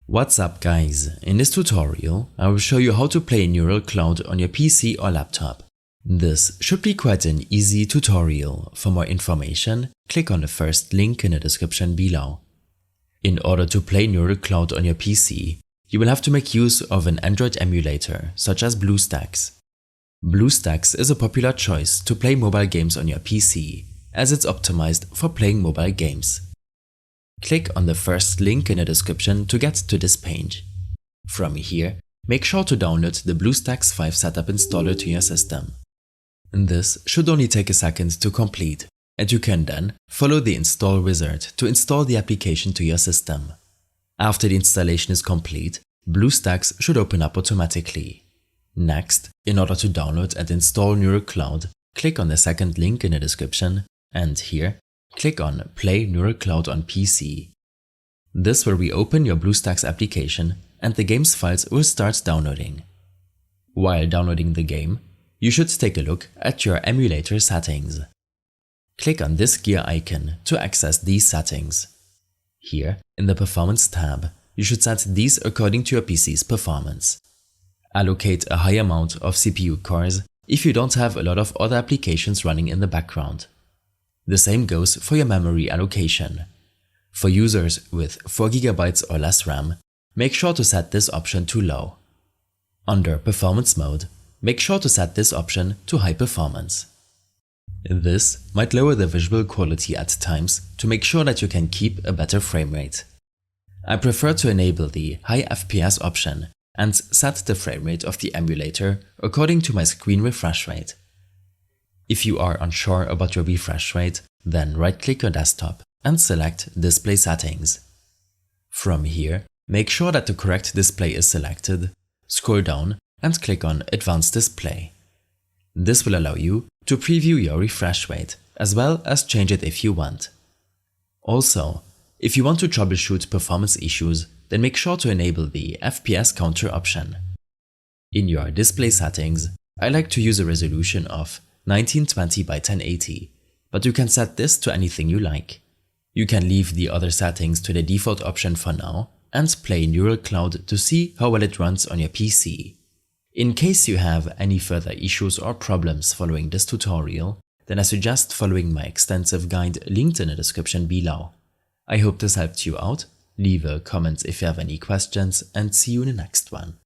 What's up guys, in this tutorial I will show you how to play Neural Cloud on your PC or laptop. This should be quite an easy tutorial. For more information, click on the first link in the description below. In order to play Neural Cloud on your PC, you will have to make use of an Android emulator such as BlueStacks. BlueStacks is a popular choice to play mobile games on your PC, as it's optimized for playing mobile games. Click on the first link in the description to get to this page. From here, make sure to download the BlueStacks 5 setup installer to your system. This should only take a second to complete, and you can then follow the install wizard to install the application to your system. After the installation is complete, BlueStacks should open up automatically. Next, in order to download and install Neural Cloud, click on the second link in the description, and here, click on Play Neural Cloud on PC. This will reopen your BlueStacks application and the game's files will start downloading. While downloading the game, you should take a look at your emulator settings. Click on this gear icon to access these settings. Here, in the Performance tab, you should set these according to your PC's performance. Allocate a high amount of CPU cores if you don't have a lot of other applications running in the background. The same goes for your memory allocation. For users with 4GB or less RAM, make sure to set this option to low. Under Performance mode, make sure to set this option to high performance. This might lower the visual quality at times to make sure that you can keep a better frame rate. I prefer to enable the high FPS option and set the frame rate of the emulator according to my screen refresh rate. If you are unsure about your refresh rate, then right-click your desktop and select Display Settings. From here, make sure that the correct display is selected, scroll down and click on Advanced Display. This will allow you to preview your refresh rate as well as change it if you want. Also, if you want to troubleshoot performance issues, then make sure to enable the FPS counter option. In your display settings, I like to use a resolution of 1920 by 1080, but you can set this to anything you like. You can leave the other settings to the default option for now and play Neural Cloud to see how well it runs on your PC. In case you have any further issues or problems following this tutorial, then I suggest following my extensive guide linked in the description below. I hope this helped you out. Leave a comment if you have any questions and see you in the next one.